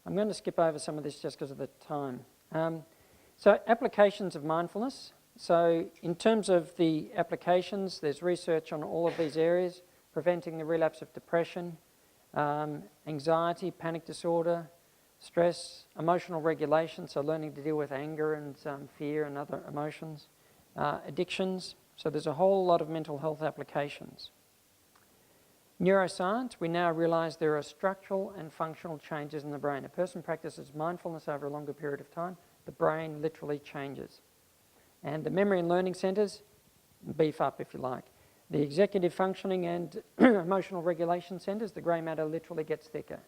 I'm going to skip over some of this just because of the time. So applications of mindfulness. So in terms of the applications, there's research on all of these areas: preventing the relapse of depression, anxiety, panic disorder, stress, emotional regulation, so learning to deal with anger and fear and other emotions, addictions. So there's a whole lot of mental health applications. Neuroscience, we now realise there are structural and functional changes in the brain. A person practices mindfulness over a longer period of time, the brain literally changes. And the memory and learning centres beef up, if you like. The executive functioning and emotional regulation centres, the grey matter literally gets thicker.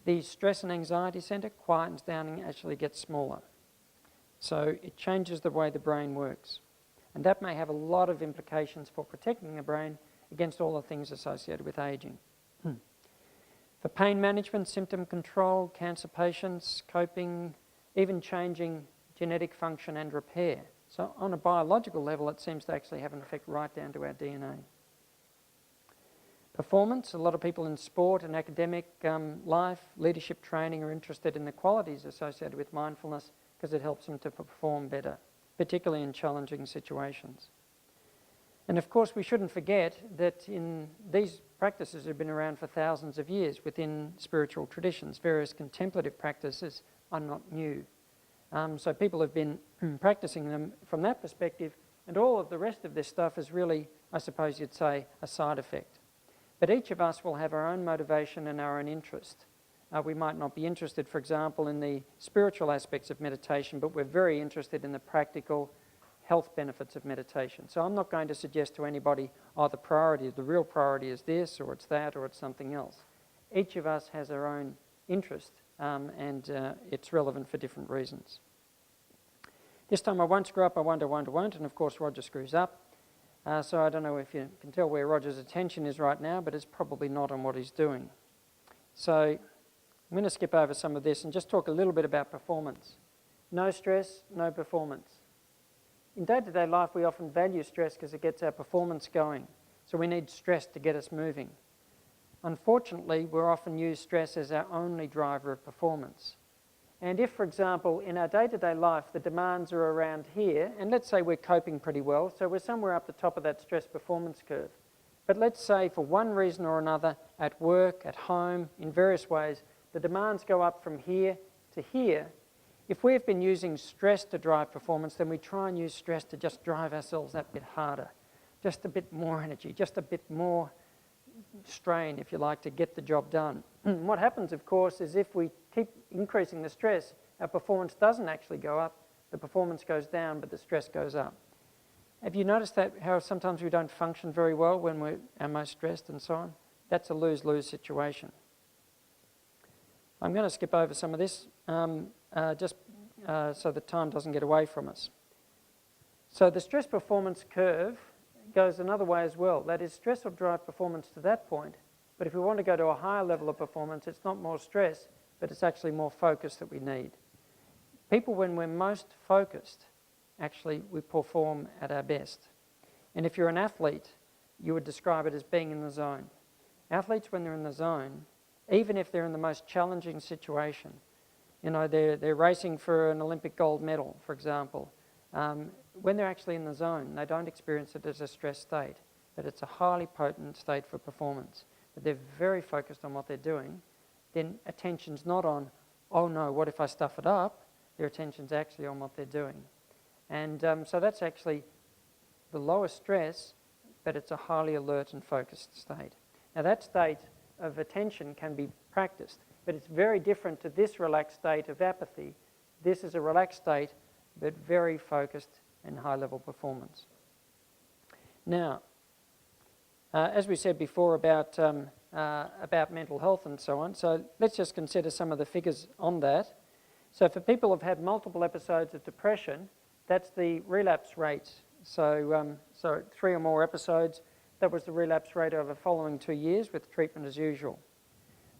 The stress and anxiety centre quietens down and actually gets smaller. So it changes the way the brain works. And that may have a lot of implications for protecting the brain against all the things associated with ageing. For pain management, symptom control, cancer patients, coping, even changing genetic function and repair. So on a biological level, it seems to actually have an effect right down to our DNA. Performance, a lot of people in sport and academic life, leadership training are interested in the qualities associated with mindfulness because it helps them to perform better, particularly in challenging situations. And of course, we shouldn't forget that in these practices have been around for thousands of years within spiritual traditions. Various contemplative practices are not new. So people have been practicing them from that perspective, and all of the rest of this stuff is really, I suppose you'd say, a side effect. But each of us will have our own motivation and our own interest. We might not be interested, for example, in the spiritual aspects of meditation, but we're very interested in the practical health benefits of meditation. So I'm not going to suggest to anybody, oh, the real priority is this, or it's that, or it's something else. Each of us has our own interest, and it's relevant for different reasons. This time I won't screw up, I won't, and of course Roger screws up. So I don't know if you can tell where Roger's attention is right now, but it's probably not on what he's doing. So I'm going to skip over some of this and just talk a little bit about performance. No stress, no performance. In day-to-day life, we often value stress because it gets our performance going. So we need stress to get us moving. Unfortunately, we often use stress as our only driver of performance. And if, for example, in our day-to-day life, the demands are around here, and let's say we're coping pretty well, so we're somewhere up the top of that stress performance curve. But let's say for one reason or another, at work, at home, in various ways, the demands go up from here to here. If we've been using stress to drive performance, then we try and use stress to just drive ourselves that bit harder, just a bit more energy, just a bit more strain, if you like, to get the job done. What happens, of course, is if we keep increasing the stress, our performance doesn't actually go up, the performance goes down, but the stress goes up. Have you noticed that, how sometimes we don't function very well when we're our most stressed and so on? That's a lose-lose situation. I'm going to skip over some of this, just so the time doesn't get away from us. So the stress performance curve goes another way as well. That is, stress will drive performance to that point, but if we want to go to a higher level of performance, it's not more stress, but it's actually more focus that we need. People, when we're most focused, actually we perform at our best. And if you're an athlete, you would describe it as being in the zone. Athletes, when they're in the zone, even if they're in the most challenging situation, you know, they're racing for an Olympic gold medal, for example, when they're actually in the zone, they don't experience it as a stress state, but it's a highly potent state for performance. But they're very focused on what they're doing. Then attention's not on, oh no, what if I stuff it up? Their attention's actually on what they're doing. And so that's actually the lowest stress, but it's a highly alert and focused state. Now that state of attention can be practiced, but it's very different to this relaxed state of apathy. This is a relaxed state, but very focused and high-level performance. Now, as we said before about mental health and so on, so let's just consider some of the figures on that. So for people who've had multiple episodes of depression, that's the relapse rate. So 3 or more episodes, that was the relapse rate over the following 2 years with treatment as usual.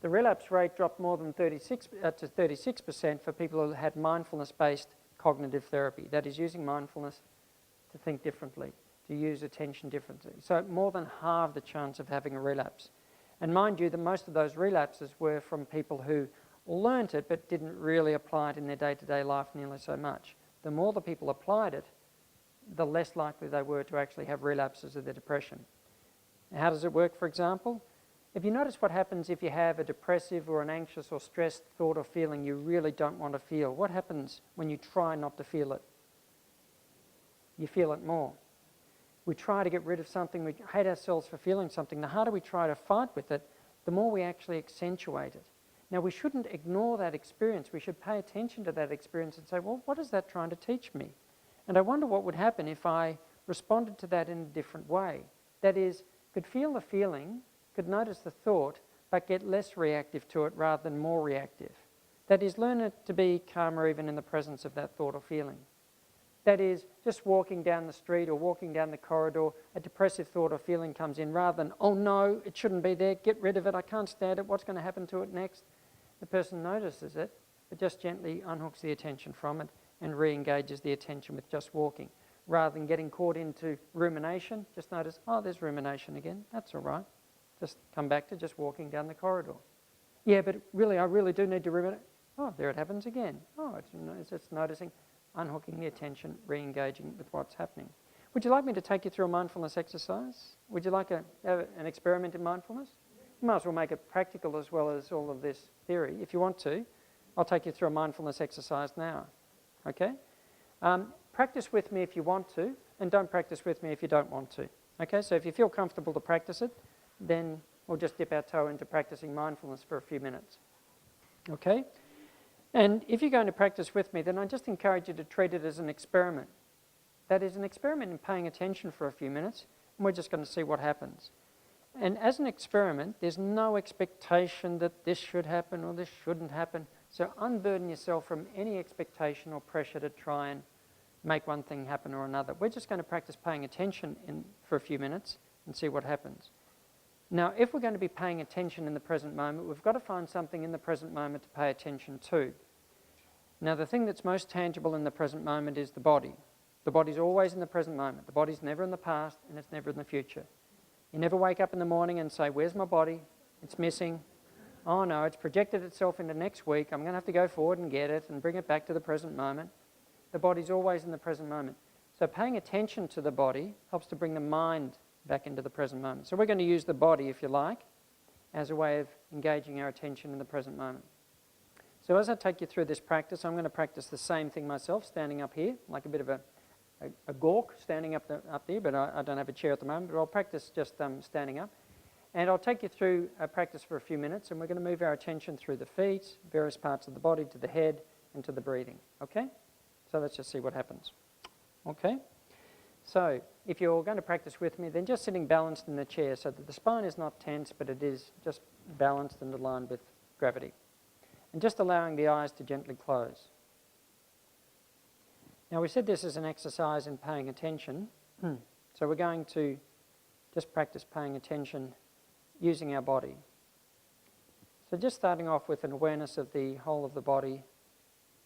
The relapse rate dropped more than 36% for people who had mindfulness-based cognitive therapy. That is, using mindfulness to think differently, to use attention differently. So more than half the chance of having a relapse. And mind you that most of those relapses were from people who learnt it but didn't really apply it in their day-to-day life nearly so much. The more the people applied it, the less likely they were to actually have relapses of their depression. Now, how does it work, for example? If you notice what happens if you have a depressive or an anxious or stressed thought or feeling you really don't want to feel, what happens when you try not to feel it? You feel it more. We try to get rid of something, we hate ourselves for feeling something. The harder we try to fight with it, the more we actually accentuate it. Now, we shouldn't ignore that experience. We should pay attention to that experience and say, well, what is that trying to teach me? And I wonder what would happen if I responded to that in a different way. That is, could feel the feeling, could notice the thought, but get less reactive to it rather than more reactive. That is, learn it to be calmer even in the presence of that thought or feeling. That is, just walking down the street or walking down the corridor, a depressive thought or feeling comes in, rather than, oh no, it shouldn't be there, get rid of it, I can't stand it, what's going to happen to it next? The person notices it, but just gently unhooks the attention from it and re-engages the attention with just walking. Rather than getting caught into rumination, just notice, oh, there's rumination again, that's all right. Just come back to just walking down the corridor. Yeah, but really, I really do need to ruminate. Oh, there it happens again. Oh, it's noticing, unhooking the attention, re-engaging with what's happening. Would you like me to take you through a mindfulness exercise? Would you like an experiment in mindfulness? You might as well make it practical as well as all of this theory. If you want to, I'll take you through a mindfulness exercise now. Okay? Practice with me if you want to, and don't practice with me if you don't want to. Okay, so if you feel comfortable to practice it, then we'll just dip our toe into practicing mindfulness for a few minutes. Okay? And if you're going to practice with me, then I just encourage you to treat it as an experiment. That is an experiment in paying attention for a few minutes, and we're just going to see what happens. And as an experiment, there's no expectation that this should happen or this shouldn't happen. So unburden yourself from any expectation or pressure to try and make one thing happen or another. We're just going to practice paying attention for a few minutes and see what happens. Now, if we're going to be paying attention in the present moment, we've got to find something in the present moment to pay attention to. Now, the thing that's most tangible in the present moment is the body. The body's always in the present moment. The body's never in the past and it's never in the future. You never wake up in the morning and say, where's my body? It's missing. Oh no, it's projected itself into next week. I'm going to have to go forward and get it and bring it back to the present moment. The body's always in the present moment. So paying attention to the body helps to bring the mind back into the present moment. So we're going to use the body, if you like, as a way of engaging our attention in the present moment. So as I take you through this practice, I'm going to practice the same thing myself, standing up here, like a bit of a gawk standing up there, but I don't have a chair at the moment, but I'll practice just standing up. And I'll take you through a practice for a few minutes, and we're going to move our attention through the feet, various parts of the body, to the head, and to the breathing. Okay? So let's just see what happens. Okay? So if you're going to practice with me, then just sitting balanced in the chair so that the spine is not tense, but it is just balanced and aligned with gravity. And just allowing the eyes to gently close. Now, we said this is an exercise in paying attention, so we're going to just practice paying attention using our body. So just starting off with an awareness of the whole of the body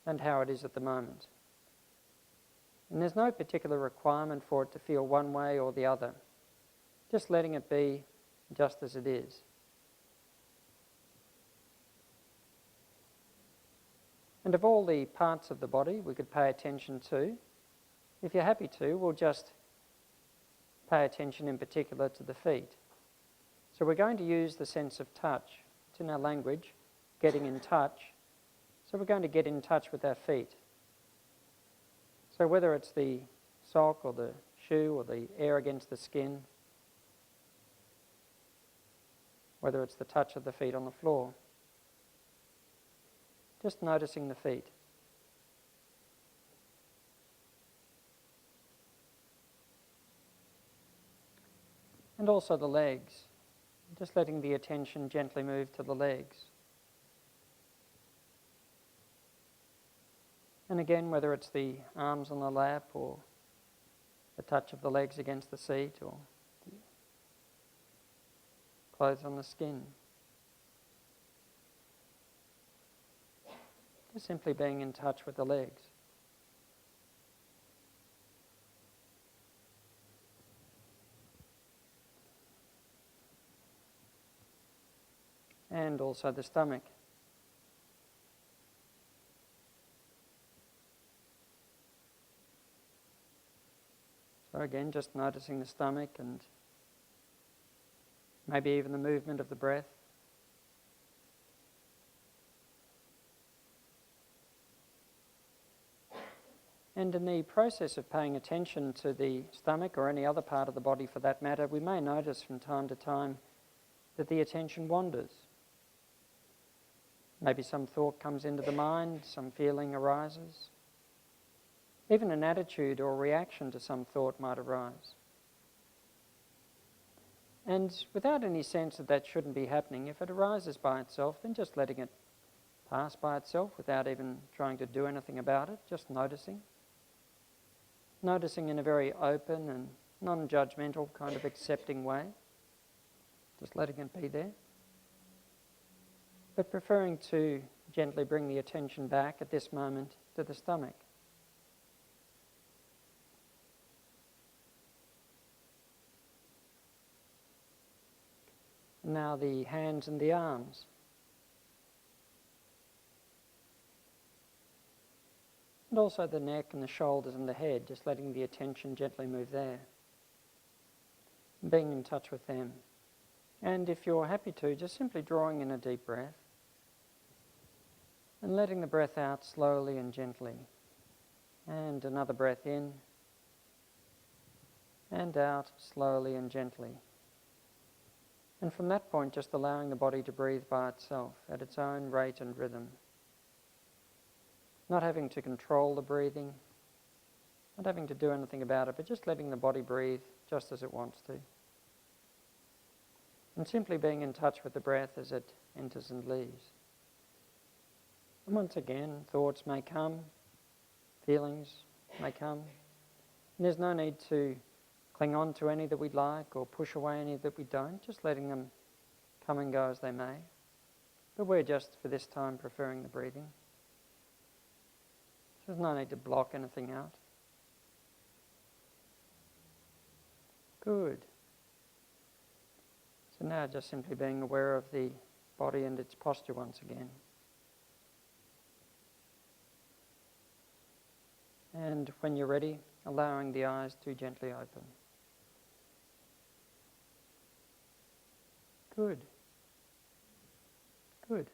and how it is at the moment. And there's no particular requirement for it to feel one way or the other, just letting it be just as it is. And of all the parts of the body we could pay attention to, if you're happy to, we'll just pay attention in particular to the feet. So we're going to use the sense of touch. It's in our language, getting in touch. So we're going to get in touch with our feet. So whether it's the sock or the shoe or the air against the skin, whether it's the touch of the feet on the floor, just noticing the feet. And also the legs, just letting the attention gently move to the legs. And again, whether it's the arms on the lap or the touch of the legs against the seat or the clothes on the skin. Just simply being in touch with the legs. And also the stomach. So again, just noticing the stomach and maybe even the movement of the breath. And in the process of paying attention to the stomach, or any other part of the body for that matter, we may notice from time to time that the attention wanders. Maybe some thought comes into the mind, some feeling arises. Even an attitude or reaction to some thought might arise. And without any sense that that shouldn't be happening, if it arises by itself, then just letting it pass by itself without even trying to do anything about it, just noticing. Noticing in a very open and non-judgmental kind of accepting way, just letting it be there. But preferring to gently bring the attention back at this moment to the stomach. Now the hands and the arms. And also the neck and the shoulders and the head, just letting the attention gently move there. Being in touch with them. And if you're happy to, just simply drawing in a deep breath. And letting the breath out slowly and gently. And another breath in. And out slowly and gently. And from that point, just allowing the body to breathe by itself at its own rate and rhythm. Not having to control the breathing, not having to do anything about it, but just letting the body breathe just as it wants to. And simply being in touch with the breath as it enters and leaves. And once again, thoughts may come, feelings may come. And there's no need to cling on to any that we'd like or push away any that we don't, just letting them come and go as they may. But we're just, for this time, preferring the breathing. There's no need to block anything out. Good. So now just simply being aware of the body and its posture once again. And when you're ready, allowing the eyes to gently open. Good. Good.